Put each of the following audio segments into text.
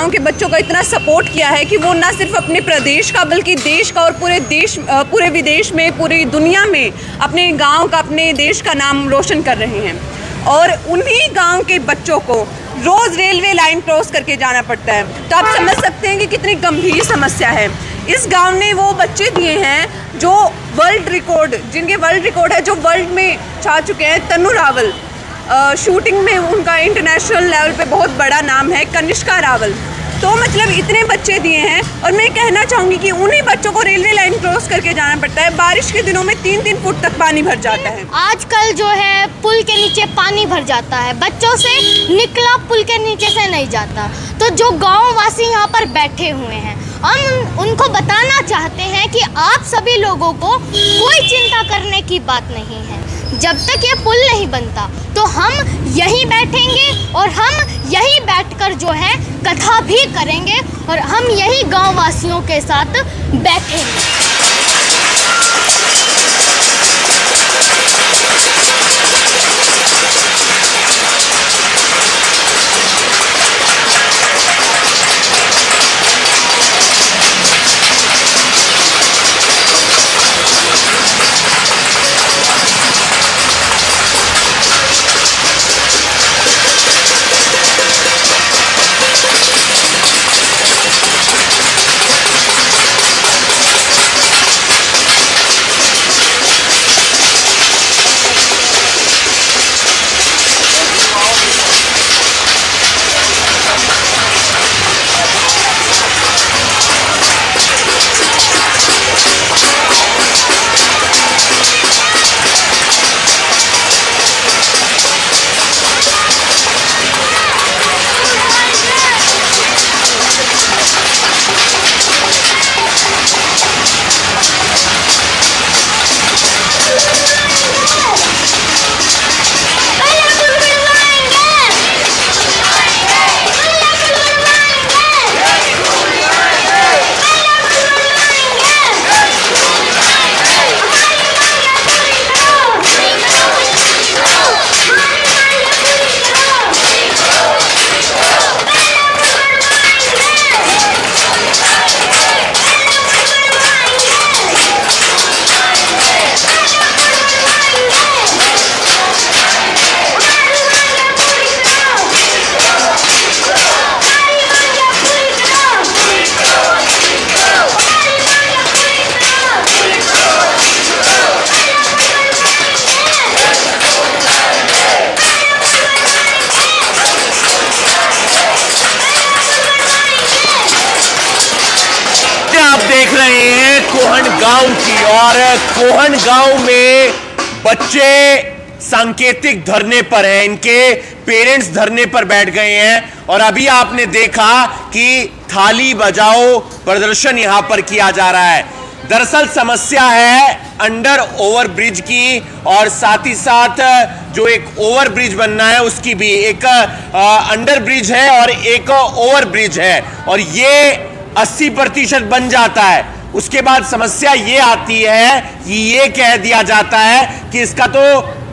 गांव के बच्चों का इतना सपोर्ट किया है कि वो ना सिर्फ अपने प्रदेश का बल्कि देश का और पूरे विदेश में, पूरी दुनिया में अपने गांव का, अपने देश का नाम रोशन कर रहे हैं। और उन्हीं गांव के बच्चों को रोज़ रेलवे लाइन क्रॉस करके जाना पड़ता है। तो आप समझ सकते हैं कि कितनी गंभीर समस्या है। इस गांव ने वो बच्चे दिए हैं जो वर्ल्ड रिकॉर्ड, जिनके वर्ल्ड रिकॉर्ड है, जो वर्ल्ड में छा चुके हैं। तनु रावल, शूटिंग में उनका इंटरनेशनल लेवल पे बहुत बड़ा नाम है। कनिष्का रावल, तो मतलब इतने बच्चे दिए हैं। और मैं कहना चाहूँगी कि उन्हीं बच्चों को रेलवे लाइन क्रॉस करके जाना पड़ता है। बारिश के दिनों में 3-3 फुट तक पानी भर जाता है। आजकल जो है पुल के नीचे पानी भर जाता है, बच्चों से निकला पुल के नीचे से नहीं जाता। तो जो गाँव वासी यहाँ पर बैठे हुए हैं, हम उनको बताना चाहते हैं कि आप सभी लोगों को कोई चिंता करने की बात नहीं है। जब तक ये पुल नहीं बनता तो हम यहीं बैठेंगे और हम यहीं बैठकर जो है कथा भी करेंगे और हम यहीं गांव वासियों के साथ बैठेंगे। देख रहे हैं कोहन गांव की, और कोहन गांव में बच्चे सांकेतिक धरने पर हैं, इनके पेरेंट्स धरने पर बैठ गए हैं। और अभी आपने देखा कि थाली बजाओ प्रदर्शन यहां पर किया जा रहा है। दरअसल समस्या है अंडर ओवर ब्रिज की, और साथ ही साथ जो एक ओवर ब्रिज बनना है उसकी भी। एक अंडर ब्रिज है और एक ओवर ब्रिज है, और ये 80% बन जाता है। उसके बाद समस्या ये आती है कि ये कह दिया जाता है कि इसका तो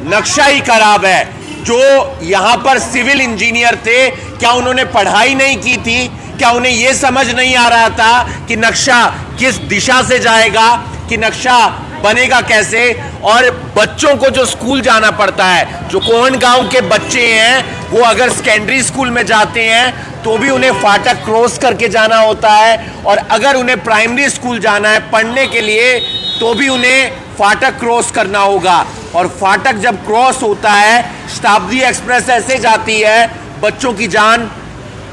नक्शा ही खराब है। जो यहां पर सिविल इंजीनियर थे, क्या उन्होंने पढ़ाई नहीं की थी? क्या उन्हें यह समझ नहीं आ रहा था कि नक्शा किस दिशा से जाएगा, कि नक्शा बनेगा कैसे? और बच्चों को जो स्कूल जाना पड़ता है, जो कोहन गांव के बच्चे हैं, वो अगर सेकेंडरी स्कूल में जाते हैं तो भी उन्हें फाटक क्रॉस करके जाना होता है, और अगर उन्हें प्राइमरी स्कूल जाना है पढ़ने के लिए तो भी उन्हें फाटक क्रॉस करना होगा। और फाटक जब क्रॉस होता है, शताब्दी एक्सप्रेस ऐसे जाती है, बच्चों की जान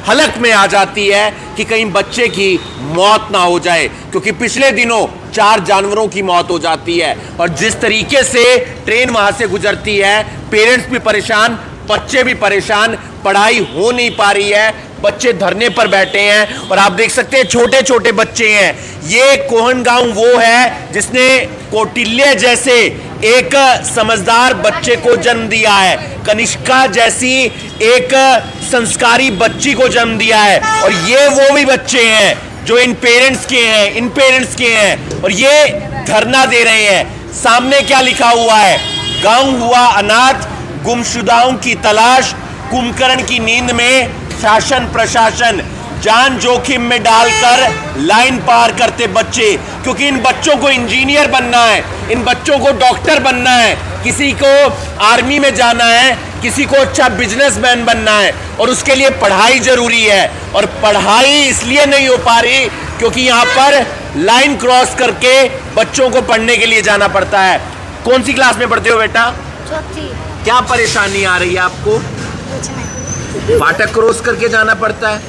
हलक में आ जाती है कि कहीं बच्चे की मौत ना हो जाए, क्योंकि पिछले दिनों 4 जानवरों की मौत हो जाती है। और जिस तरीके से ट्रेन वहां से गुजरती है, पेरेंट्स भी परेशान, बच्चे भी परेशान, पढ़ाई हो नहीं पा रही है, बच्चे धरने पर बैठे हैं। और आप देख सकते हैं छोटे छोटे बच्चे हैं। ये कोहन गांव वो है जिसने कौटिल्य जैसे एक समझदार बच्चे को जन्म दिया है, कनिष्का जैसी एक संस्कारी बच्ची को जन्म दिया है। और ये वो भी बच्चे हैं जो इन पेरेंट्स के हैं, इन पेरेंट्स के हैं, और ये धरना दे रहे हैं। सामने क्या लिखा हुआ है? गांव हुआ अनाथ, गुमशुदाओं की तलाश, कुंभकर्ण की नींद में शासन प्रशासन। जान जोखिम में डालकर लाइन पार करते बच्चे, क्योंकि इन बच्चों को इंजीनियर बनना है, इन बच्चों को डॉक्टर बनना है, किसी को आर्मी में जाना है, किसी को अच्छा बिजनेसमैन बनना है, और उसके लिए पढ़ाई जरूरी है। और पढ़ाई इसलिए नहीं हो पा रही क्योंकि यहाँ पर लाइन क्रॉस करके बच्चों को पढ़ने के लिए जाना पड़ता है। कौन सी क्लास में पढ़ते हो बेटा? चौथी। क्या परेशानी आ रही है आपको? कुछ नहीं। फाटक क्रॉस करके जाना पड़ता है?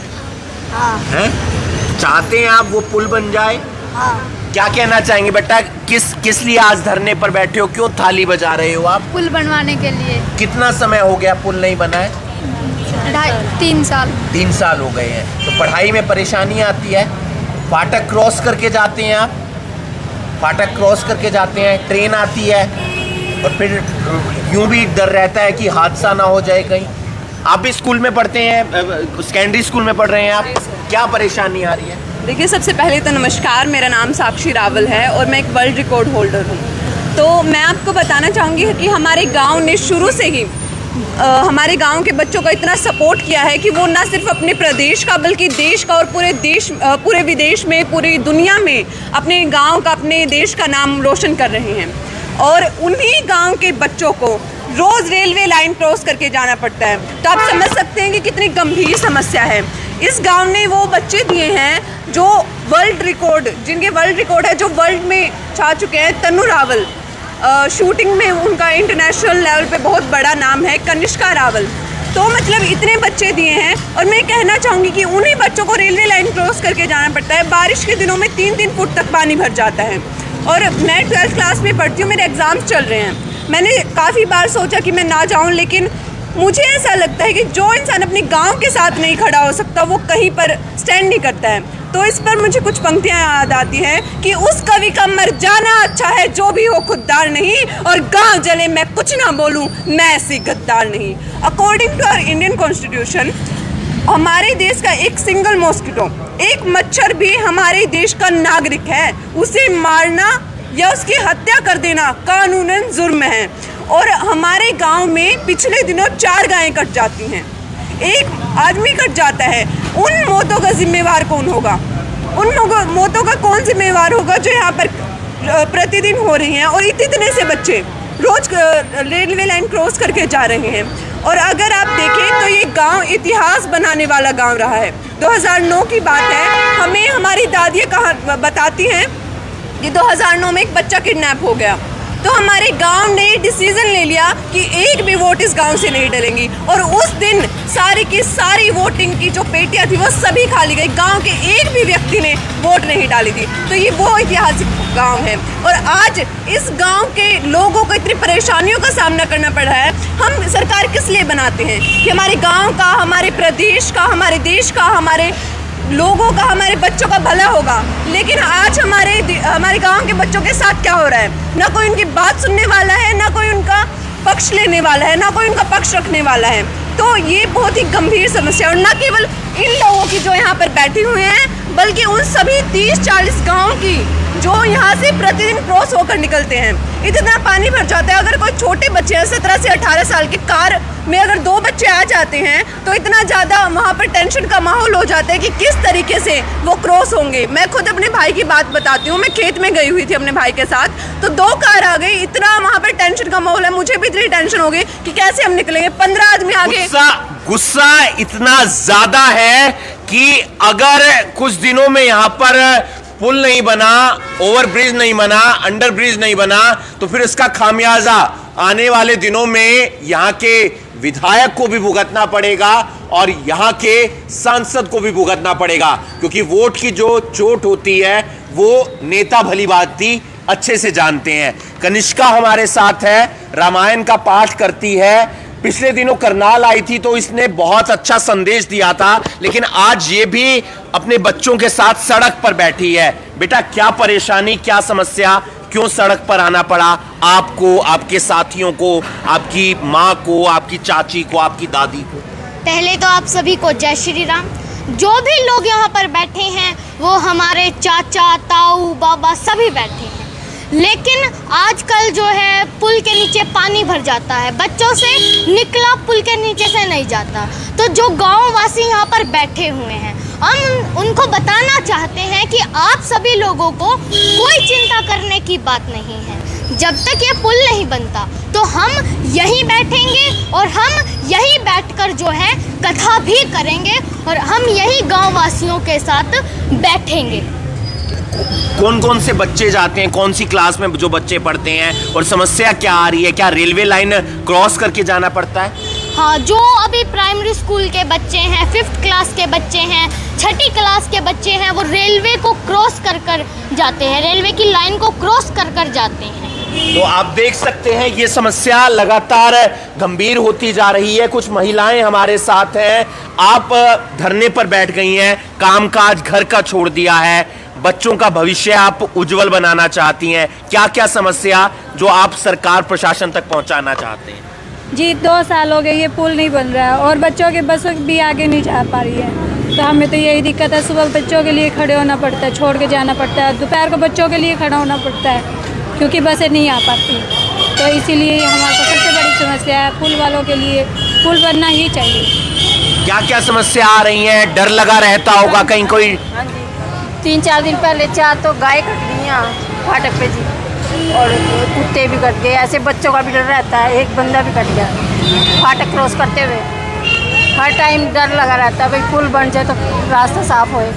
हाँ। हैं? चाहते हैं आप वो पुल बन जाए? हाँ। क्या कहना चाहेंगे बेटा? किस लिए आज धरने पर बैठे हो? क्यों थाली बजा रहे हो आप? पुल बनवाने के लिए। कितना समय हो गया पुल नहीं बना है? 3 साल। 3 साल हो गए हैं। तो पढ़ाई में परेशानी आती है? फाटक क्रॉस करके जाते हैं आप? फाटक क्रॉस करके जाते हैं, ट्रेन आती है, और फिर यूं भी डर रहता है कि हादसा ना हो जाए कहीं। आप भी स्कूल में पढ़ते हैं, सेकेंडरी स्कूल में पढ़ रहे हैं आप? क्या परेशानी आ रही है? देखिए, सबसे पहले तो नमस्कार, मेरा नाम साक्षी रावल है और मैं एक वर्ल्ड रिकॉर्ड होल्डर हूँ। तो मैं आपको बताना चाहूँगी कि हमारे गांव ने शुरू से ही हमारे गांव के बच्चों को इतना सपोर्ट किया है कि वो ना सिर्फ अपने प्रदेश का बल्कि देश का और पूरे विदेश में, पूरी दुनिया में अपने गांव का, अपने देश का नाम रोशन कर रहे हैं। और उन्हीं गांव के बच्चों को रोज़ रेलवे लाइन क्रॉस करके जाना पड़ता है। तो आप समझ सकते हैं कि कितनी गंभीर समस्या है। इस गांव ने वो बच्चे दिए हैं जो वर्ल्ड रिकॉर्ड, जिनके वर्ल्ड रिकॉर्ड है, जो वर्ल्ड में छा चुके हैं। तनु रावल, शूटिंग में उनका इंटरनेशनल लेवल पे बहुत बड़ा नाम है। कनिष्का रावल, तो मतलब इतने बच्चे दिए हैं। और मैं कहना चाहूँगी कि उन्हीं बच्चों को रेलवे लाइन क्रॉस करके जाना पड़ता है। बारिश के दिनों में 3-3 फुट तक पानी भर जाता है। और मैं 12th क्लास में पढ़ती हूँ, मेरे एग्ज़ाम्स चल रहे हैं। मैंने काफ़ी बार सोचा कि मैं ना जाऊँ, लेकिन मुझे ऐसा लगता है कि जो इंसान अपने गांव के साथ नहीं खड़ा हो सकता वो कहीं पर स्टैंड नहीं करता है। तो इस पर मुझे कुछ पंक्तियां याद आती हैं कि उस कवि का मर जाना अच्छा है जो भी हो खुददार नहीं, और गांव जले मैं कुछ ना बोलूं मैं ऐसी गद्दार नहीं। According to our Indian constitution, हमारे देश का एक सिंगल मॉस्किटो, एक मच्छर भी हमारे देश का नागरिक है। उसे मारना या उसकी हत्या कर देना कानूनन जुर्म है। और हमारे गांव में पिछले दिनों 4 गायें कट जाती हैं, एक आदमी कट जाता है। उन मौतों का जिम्मेवार कौन होगा? उन मौतों का कौन जिम्मेवार होगा जो यहाँ पर प्रतिदिन हो रही हैं? और इतने से बच्चे रोज रेलवे लाइन क्रॉस करके जा रहे हैं। और अगर आप देखें तो ये गांव इतिहास बनाने वाला गांव रहा है। 2009 की बात है, हमें हमारी दादियाँ कहा बताती हैं कि 2009 में एक बच्चा किडनैप हो गया। तो हमारे गांव ने डिसीजन ले लिया कि एक भी वोट इस गांव से नहीं डलेंगी। और उस दिन सारी की सारी वोटिंग की जो पेटियां थी वो सभी खाली गई। गांव के एक भी व्यक्ति ने वोट नहीं डाली थी। तो ये वो ऐतिहासिक गांव है। और आज इस गांव के लोगों को इतनी परेशानियों का सामना करना पड़ रहा है। हम सरकार किस लिए बनाते हैं कि हमारे गाँव का, हमारे प्रदेश का, हमारे देश का, हमारे लोगों का, हमारे बच्चों का भला होगा। लेकिन आज हमारे गांव के बच्चों के साथ क्या हो रहा है? ना कोई उनकी बात सुनने वाला है, ना कोई उनका पक्ष लेने वाला है, ना कोई उनका पक्ष रखने वाला है। तो ये बहुत ही गंभीर समस्या है। और न केवल इन लोगों की जो यहाँ पर बैठे हुए हैं, बल्कि उन सभी 30-40 गाँव की जो यहाँ से प्रतिदिन क्रॉस होकर निकलते हैं। इतना पानी भर जाता है। अगर कोई छोटे बच्चे हैं 17 से 18 साल के, कार में अगर 2 बच्चे आ जाते हैं तो इतना ज़्यादा वहाँ पर टेंशन का माहौल हो जाता है कि किस तरीके से वो क्रॉस होंगे। मैं खुद अपने भाई की बात बताती हूँ। मैं खेत में गई हुई थी अपने भाई के साथ, तो 2 कार आ गई। इतना वहाँ पर टेंशन का माहौल है, मुझे भी इतनी टेंशन हो गई कि कैसे हम निकलेंगे। 15 आदमी आगे। गुस्सा इतना ज्यादा है कि अगर कुछ दिनों में यहाँ पर पुल नहीं बना, ओवरब्रिज नहीं बना, अंडर ब्रिज नहीं बना, तो फिर इसका खामियाजा आने वाले दिनों में यहाँ के विधायक को भी भुगतना पड़ेगा और यहाँ के सांसद को भी भुगतना पड़ेगा। क्योंकि वोट की जो चोट होती है वो नेता भली भांति अच्छे से जानते हैं। कनिष्का हमारे साथ है, रामायण का पाठ करती है। पिछले दिनों करनाल आई थी तो इसने बहुत अच्छा संदेश दिया था, लेकिन आज ये भी अपने बच्चों के साथ सड़क पर बैठी है। बेटा, क्या परेशानी, क्या समस्या, क्यों सड़क पर आना पड़ा आपको, आपके साथियों को, आपकी माँ को, आपकी चाची को, आपकी दादी को? पहले तो आप सभी को जय श्री राम। जो भी लोग यहाँ पर बैठे हैं वो हमारे चाचा, ताऊ, बाबा सभी बैठे हैं। लेकिन आजकल जो है पुल के नीचे पानी भर जाता है, बच्चों से निकला पुल के नीचे से नहीं जाता। तो जो गाँव वासी यहाँ पर बैठे हुए हैं, हम उनको बताना चाहते हैं कि आप सभी लोगों को कोई चिंता करने की बात नहीं है। जब तक ये पुल नहीं बनता तो हम यहीं बैठेंगे और हम यहीं बैठकर जो है कथा भी करेंगे और हम यहीं गाँव वासियों के साथ बैठेंगे। कौन कौन से बच्चे जाते हैं, कौन सी क्लास में जो बच्चे पढ़ते हैं और समस्या क्या आ रही है? क्या रेलवे लाइन क्रॉस करके जाना पड़ता है? हाँ, जो अभी प्राइमरी स्कूल के बच्चे हैं, 5th क्लास के बच्चे हैं, 6ठी क्लास के बच्चे हैं, वो रेलवे को क्रॉस कर कर जाते हैं, रेलवे की लाइन को क्रॉस कर कर जाते हैं। तो आप देख सकते हैं ये समस्या लगातार गंभीर होती जा रही है। कुछ महिलाएं हमारे साथ हैं, आप धरने पर बैठ गई हैं, कामकाज घर का छोड़ दिया है, बच्चों का भविष्य आप उज्जवल बनाना चाहती हैं। क्या क्या समस्या जो आप सरकार प्रशासन तक पहुंचाना चाहते हैं? जी 2 साल हो गए ये पुल नहीं बन रहा है और बच्चों की बस भी आगे नहीं जा पा रही है। तो हमें तो यही दिक्कत है, सुबह बच्चों के लिए खड़े होना पड़ता है, छोड़ के जाना पड़ता है, दोपहर को बच्चों के लिए खड़ा होना पड़ता है क्योंकि बसें नहीं आ पाती। तो इसीलिए हमारे को सबसे बड़ी समस्या है, पुल वालों के लिए पुल बनना ही चाहिए। क्या क्या समस्या आ रही है? डर लगा रहता होगा कहीं कोई? 3-4 दिन पहले 4 तो गाय कट गई यहाँ फाटक पे जी, और कुत्ते भी कट गए। ऐसे बच्चों का भी डर रहता है, एक बंदा भी कट गया फाटक क्रॉस करते हुए। हर टाइम डर लगा रहता है भाई पुल बन जाए तो रास्ता साफ होए।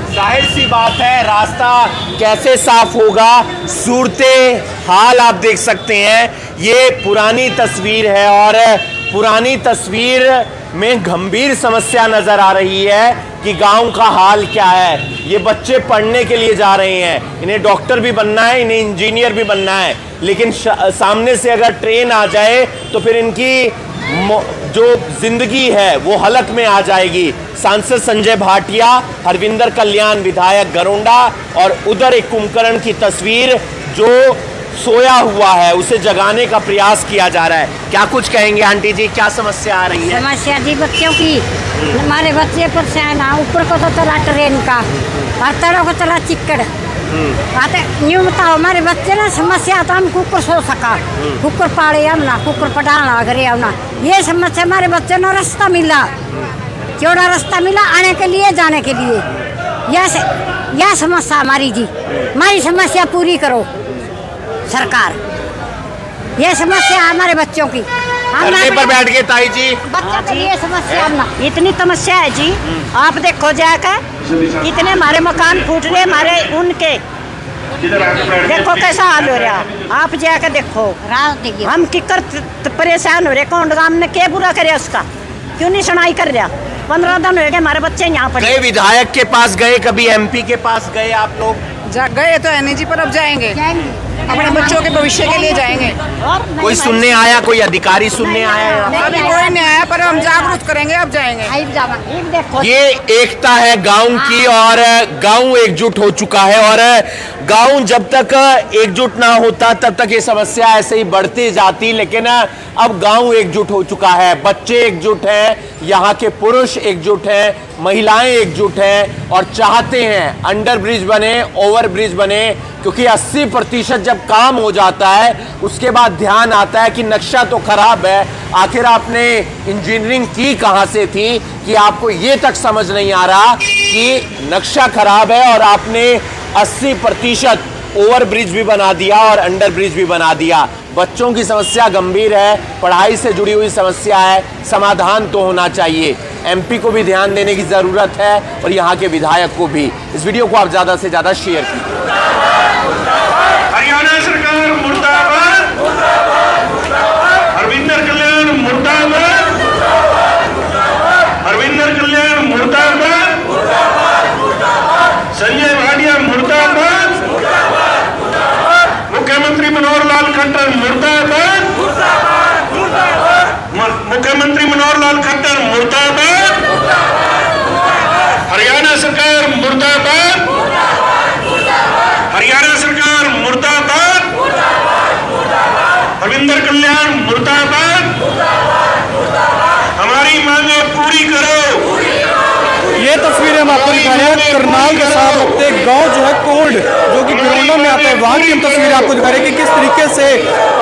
जाहिर सी बात है, रास्ता कैसे साफ होगा? सूरते हाल आप देख सकते हैं, ये पुरानी तस्वीर है और पुरानी तस्वीर में गंभीर समस्या नजर आ रही है कि गांव का हाल क्या है। ये बच्चे पढ़ने के लिए जा रहे हैं, इन्हें डॉक्टर भी बनना है, इन्हें इंजीनियर भी बनना है, लेकिन सामने से अगर ट्रेन आ जाए तो फिर इनकी जो जिंदगी है वो हलक में आ जाएगी। सांसद संजय भाटिया, हरविंदर कल्याण विधायक गरोंडा और उधर एक कुंभकर्ण की तस्वीर जो सोया हुआ है उसे जगाने का प्रयास किया जा रहा है। क्या कुछ कहेंगे आंटी जी, क्या समस्या आ रही है? समस्या जी बच्चों की, हमारे बच्चे परेशान है, ऊपर को तो चला ट्रेन का और तरह को चला चिक्कड़। आते न्यू बताओ हमारे बच्चे ना समस्या तो हम कुकर सो सका, कुकर पाड़े हम ना, कुकर पटाना घरे हमना, ये समस्या हमारे बच्चे ना रास्ता मिला, चौड़ा रास्ता मिला आने के लिए जाने के लिए। यह समस्या हमारी जी, हमारी समस्या पूरी करो सरकार। ये समस्या हमारे बच्चों की, धरने पर बैठ गए ताई जी। बच्चों के लिए समस्या हमना इतनी समस्या है जी। आप देखो जाकर कितने हमारे मकान फूट रहे, हमारे उनके देखो कैसा हाल हो रहा। आप जाकर देखो, हम किकर परेशान हो रहे। कौन गांव ने क्या बुरा करे उसका, क्यों नहीं सुनाई कर रहा? 15 दिन हो गए हमारे बच्चे यहाँ पर। कई विधायक के पास गए, कभी एमपी के पास गए आप लोग? गए तो एनएजी पर अब जाएंगे, अपने बच्चों के भविष्य के लिए जाएंगे। कोई सुनने आया, कोई अधिकारी सुनने आया? अभी कोई नहीं आया पर हम जागरूक करेंगे, अब जाएंगे। ये एकता है गांव की और गांव एकजुट हो चुका है और गांव जब तक एकजुट ना होता तब तक ये समस्या ऐसे ही बढ़ती जाती, लेकिन अब गांव एकजुट हो चुका है, बच्चे एकजुट हैं, यहाँ के पुरुष एकजुट हैं, महिलाएं एकजुट हैं और चाहते हैं अंडर ब्रिज बने, ओवर ब्रिज बने, क्योंकि 80% जब काम हो जाता है उसके बाद ध्यान आता है कि नक्शा तो खराब है। आखिर आपने इंजीनियरिंग की कहाँ से थी कि आपको ये तक समझ नहीं आ रहा कि नक्शा खराब है और आपने 80% ओवर ब्रिज भी बना दिया और अंडर ब्रिज भी बना दिया। बच्चों की समस्या गंभीर है, पढ़ाई से जुड़ी हुई समस्या है, समाधान तो होना चाहिए। एमपी को भी ध्यान देने की ज़रूरत है और यहाँ के विधायक को भी। इस वीडियो को आप ज़्यादा से ज़्यादा शेयर कीजिए। हरियाणा सरकार मुर्दाबाद, हरविंदर कल्याण मुर्दाबाद, हरविंदर कल्याण मुर्दाबाद, संजय भाटिया मुर्दाबाद, मुख्यमंत्री मनोहर लाल खट्टर मुर्दाबाद, मुख्यमंत्री मनोहर लाल खट्टर मुर्दाबाद, हरियाणा सरकार मुर्दाबाद, हरियाणा सरकार मुर्दाबाद, हरविंदर कल्याण मुर्दाबाद, हमारी मांगे पूरी करो। ये तस्वीरें हम आपको दिखा रहे हैं करनाल के साथ लगते गांव जो है कोहन बोर्ड जो कि कोरोना में आता है, वहाँ की हम तस्वीरें आपको दिखा रहे हैं कि किस तरीके से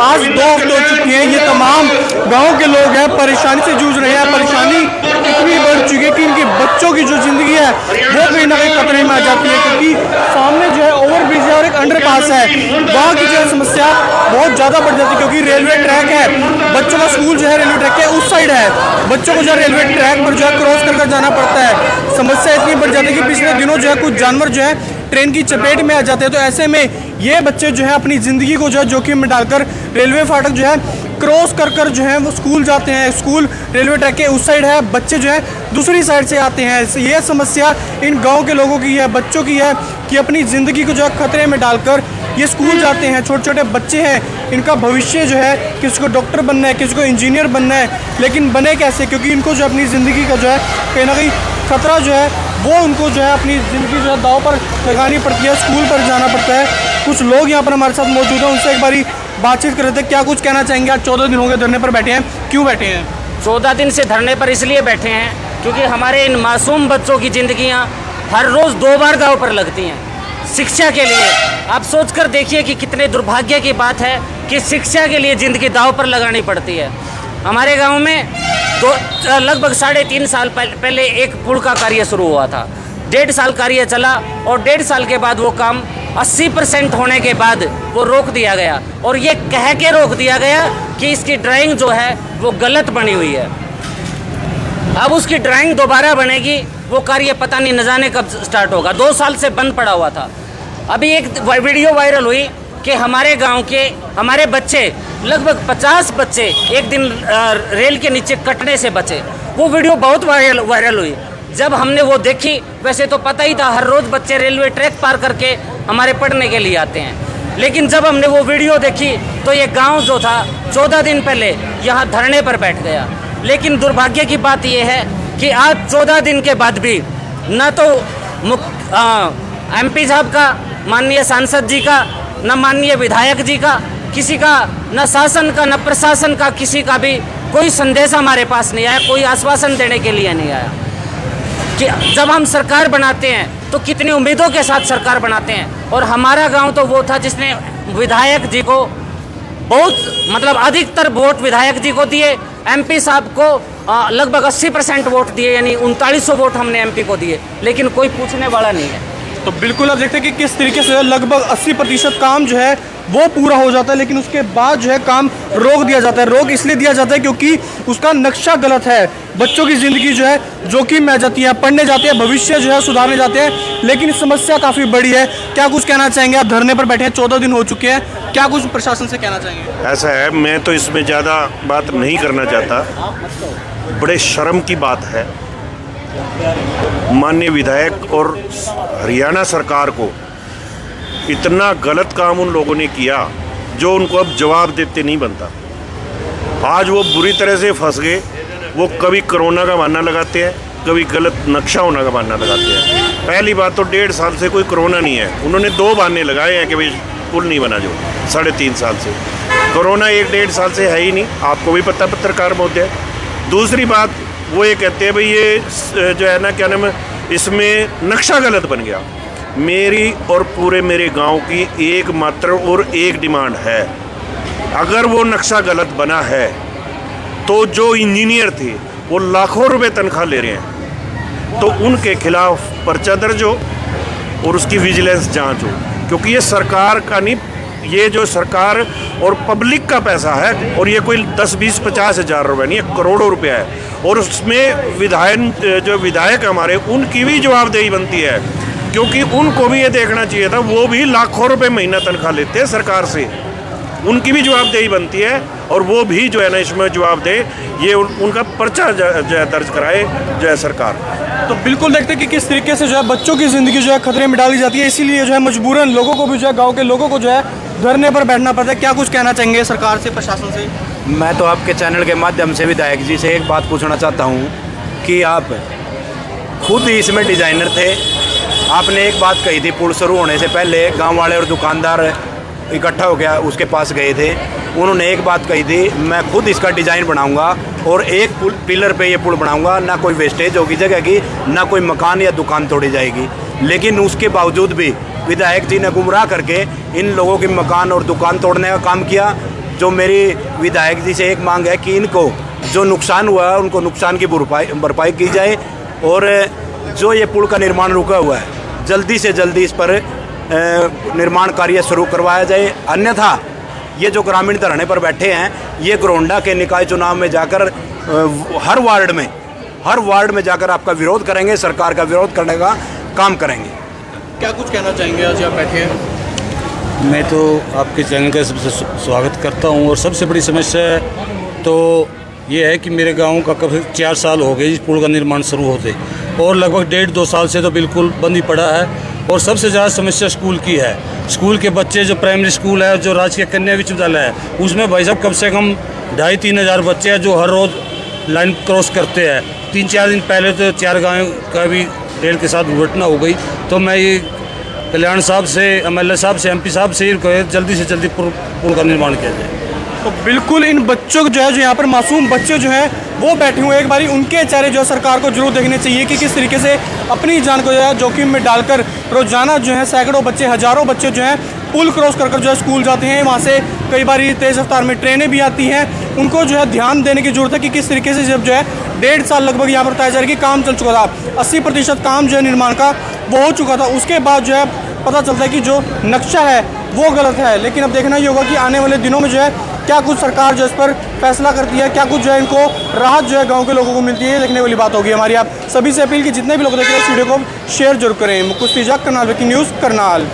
आज 2 हफ्ते हो चुके हैं, ये तमाम गाँव के लोग हैं परेशानी से जूझ रहे हैं। परेशानी इतनी बढ़ चुकी है कि इनके बच्चों की जो ज़िंदगी है वो कहीं ना कहीं खतरे में आ जाती है, क्योंकि सामने जो है ओवरब्रिज है और एक अंडरपास है, वहाँ की जो है समस्या बहुत ज़्यादा बढ़ जाती है, क्योंकि रेलवे ट्रैक है, बच्चों का स्कूल जो है रेलवे ट्रैक के उस साइड है, बच्चों को जो है रेलवे ट्रैक पर जो है क्रॉस कर जाना पड़ता है। समस्या इतनी बढ़ जाती है कि पिछले दिनों जो है कुछ जानवर जो है ट्रेन की चपेट में आ जाते हैं। तो ऐसे में ये बच्चे जो है अपनी ज़िंदगी को जो है जोखिम में डालकर रेलवे फाटक जो है क्रॉस कर जो है वो स्कूल जाते हैं। स्कूल रेलवे ट्रैक के उस साइड है, बच्चे जो है दूसरी साइड से आते हैं। ये समस्या इन गांव के लोगों की है, बच्चों की है कि अपनी ज़िंदगी को जो है खतरे में डालकर ये स्कूल जाते हैं। छोटे छोटे बच्चे हैं, इनका भविष्य जो है किसी को डॉक्टर बनना है, किसी को इंजीनियर बनना है, लेकिन बने कैसे, क्योंकि इनको जो अपनी ज़िंदगी का जो है कहीं ना कहीं खतरा जो है वो उनको जो है अपनी ज़िंदगी जो है दाव पर लगानी पड़ती है, स्कूल पर जाना पड़ता है। कुछ लोग यहाँ पर हमारे साथ मौजूद हैं, उनसे एक बारी बातचीत कर रहे थे। क्या कुछ कहना चाहेंगे? आज 14 दिन हो गए धरने पर बैठे हैं, क्यों बैठे हैं? 14 दिन से धरने पर इसलिए बैठे हैं क्योंकि हमारे इन मासूम बच्चों की ज़िंदगियाँ हर रोज़ 2 बार दाव पर लगती हैं शिक्षा के लिए। आप सोच कर देखिए कि कितने दुर्भाग्य की बात है कि शिक्षा के लिए ज़िंदगी दाव पर लगानी पड़ती है। हमारे गांव में लगभग 3.5 साल पहले एक पुल का कार्य शुरू हुआ था। 1.5 साल कार्य चला और 1.5 साल के बाद वो काम 80% होने के बाद वो रोक दिया गया, और ये कह के रोक दिया गया कि इसकी ड्राइंग जो है वो गलत बनी हुई है। अब उसकी ड्राइंग दोबारा बनेगी, वो कार्य पता नहीं न जाने कब स्टार्ट होगा। 2 साल से बंद पड़ा हुआ था। अभी एक वीडियो वायरल हुई कि हमारे गांव के हमारे बच्चे लगभग 50 बच्चे एक दिन रेल के नीचे कटने से बचे। वो वीडियो बहुत वायरल हुई। जब हमने वो देखी, वैसे तो पता ही था हर रोज़ बच्चे रेलवे ट्रैक पार करके हमारे पढ़ने के लिए आते हैं, लेकिन जब हमने वो वीडियो देखी तो ये गांव जो था 14 दिन पहले यहाँ धरने पर बैठ गया। लेकिन दुर्भाग्य की बात ये है कि आज 14 दिन के बाद भी न तो MP साहब का, माननीय सांसद जी का, न माननीय विधायक जी का, किसी का, न शासन का, न प्रशासन का, किसी का भी कोई संदेश हमारे पास नहीं आया, कोई आश्वासन देने के लिए नहीं आया। कि जब हम सरकार बनाते हैं तो कितनी उम्मीदों के साथ सरकार बनाते हैं, और हमारा गांव तो वो था जिसने विधायक जी को बहुत अधिकतर वोट विधायक जी को दिए, MP साहब को लगभग 80% वोट दिए, यानी 3900 वोट हमने MP को दिए, लेकिन कोई पूछने वाला नहीं है। तो बिल्कुल आप देखते हैं कि किस तरीके से लगभग 80% काम जो है वो पूरा हो जाता है, लेकिन उसके बाद जो है काम रोक दिया जाता है। रोक इसलिए दिया जाता है क्योंकि उसका नक्शा गलत है। बच्चों की ज़िंदगी जो है जोखिम में आ जाती है, पढ़ने जाते हैं, भविष्य जो है सुधारने जाते हैं, लेकिन समस्या काफ़ी बड़ी है। क्या कुछ कहना चाहेंगे? आप धरने पर बैठे हैं, 14 दिन हो चुके हैं, क्या कुछ प्रशासन से कहना चाहेंगे? ऐसा है, मैं तो इसमें ज़्यादा बात नहीं करना चाहता। बड़े शर्म की बात है, माननीय विधायक और हरियाणा सरकार को इतना गलत काम उन लोगों ने किया जो उनको अब जवाब देते नहीं बनता। आज वो बुरी तरह से फंस गए। वो कभी कोरोना का बहाना लगाते हैं, कभी गलत नक्शा होने का बहाना लगाते हैं। पहली बात तो 1.5 साल से कोई कोरोना नहीं है, उन्होंने 2 बहाने लगाए हैं कि भाई पुल नहीं बना, जो 3.5 साल से। कोरोना 1-1.5 साल से है ही नहीं, आपको भी पता, पत्रकार महोदय। दूसरी बात वो ये कहते हैं भाई ये जो है ना, क्या नाम है, इसमें नक्शा गलत बन गया। मेरी और पूरे मेरे गांव की एकमात्र और एक डिमांड है, अगर वो नक्शा गलत बना है तो जो इंजीनियर थे वो लाखों रुपए तनख्वाह ले रहे हैं, तो उनके खिलाफ पर्चा दर्ज हो और उसकी विजिलेंस जांच हो, क्योंकि ये सरकार का नहीं, ये जो सरकार और पब्लिक का पैसा है, और ये कोई 10, 20, 50 हज़ार रुपये नहीं है, करोड़ों रुपया है। और उसमें जो विधायक हमारे, उनकी भी जवाबदेही बनती है, क्योंकि उनको भी ये देखना चाहिए था, वो भी लाखों रुपए महीना तनख्वाह लेते हैं सरकार से, उनकी भी जवाबदेही बनती है, और वो भी जो है ना इसमें जवाब दे, ये उनका पर्चा जो है दर्ज कराए जो है सरकार। तो बिल्कुल देखते हैं कि किस तरीके से जो है बच्चों की ज़िंदगी जो है खतरे में डाली जाती है, इसीलिए जो है मजबूरन लोगों को भी जो है, गाँव के लोगों को जो है धरने पर बैठना पड़ता है। क्या कुछ कहना चाहेंगे सरकार से, प्रशासन से? मैं तो आपके चैनल के माध्यम से विधायक जी से एक बात पूछना चाहता हूँ कि आप खुद ही इसमें डिज़ाइनर थे। आपने एक बात कही थी, पुल शुरू होने से पहले गांव वाले और दुकानदार इकट्ठा हो गया, उसके पास गए थे। उन्होंने एक बात कही थी, मैं खुद इसका डिज़ाइन बनाऊंगा और एक पिलर पे ये पुल बनाऊंगा, ना कोई वेस्टेज होगी जगह की, ना कोई मकान या दुकान तोड़ी जाएगी। लेकिन उसके बावजूद भी विधायक जी ने गुमराह करके इन लोगों के मकान और दुकान तोड़ने का काम किया। जो मेरी विधायक जी से एक मांग है कि इनको जो नुकसान हुआ है उनको नुकसान की भरपाई की जाए और जो ये पुल का निर्माण रुका हुआ है जल्दी से जल्दी इस पर निर्माण कार्य शुरू करवाया जाए। अन्यथा ये जो ग्रामीण धरने पर बैठे हैं ये घरोंडा के निकाय चुनाव में जाकर हर वार्ड में जाकर आपका विरोध करेंगे, सरकार का विरोध करने का काम करेंगे। क्या कुछ कहना चाहेंगे आज आप बैठे हैं? मैं तो आपके चैनल का सबसे स्वागत करता हूं और सबसे बड़ी समस्या तो ये है कि मेरे गांव का कब 4 साल हो गए इस पुल का निर्माण शुरू होते और लगभग 1.5-2 साल से तो बिल्कुल बंद ही पड़ा है। और सबसे ज़्यादा समस्या स्कूल की है। स्कूल के बच्चे जो प्राइमरी स्कूल है, जो राजकीय कन्या विश्वविद्यालय है, उसमें भाई साहब कम से कम 2,500-3 हज़ार बच्चे हैं जो हर रोज़ लाइन क्रॉस करते हैं। 3-4 दिन पहले तो 4 गाँव का भी रेल के साथ दुर्घटना हो गई। तो मैं ये कल्याण साहब से, MLA साहब से, MP साहब से जल्दी से जल्दी पुल का निर्माण किया जाए। तो बिल्कुल इन बच्चों को जो है, जो यहाँ पर मासूम बच्चे जो हैं वो बैठे हुए, एक बारी उनके चेहरे जो है सरकार को जरूर देखने चाहिए कि किस तरीके से अपनी जान को जो है जोखिम में डालकर रोजाना जो है सैकड़ों बच्चे, हज़ारों बच्चे जो हैं पुल क्रॉस कर जो है स्कूल जाते हैं। वहाँ से कई बार तेज़ रफ्तार में ट्रेनें भी आती हैं। उनको जो है ध्यान देने की ज़रूरत है कि किस तरीके से जब जो है 1.5 साल लगभग यहाँ पर बताया जा रहा है कि काम चल चुका था, 80% काम जो है निर्माण का वो हो चुका था। उसके बाद जो है पता चलता है कि जो नक्शा है वो गलत है। लेकिन अब देखना ये होगा कि आने वाले दिनों में जो है क्या कुछ सरकार जो इस पर फैसला करती है, क्या कुछ जो है इनको राहत जो है गांव के लोगों को मिलती है, देखने वाली बात होगी। हमारी आप सभी से अपील कि जितने भी लोग देख रहे हैं इस वीडियो को शेयर जरूर करें। मुकुश तिजक, करनाल ब्रेकिंग न्यूज़, करनाल।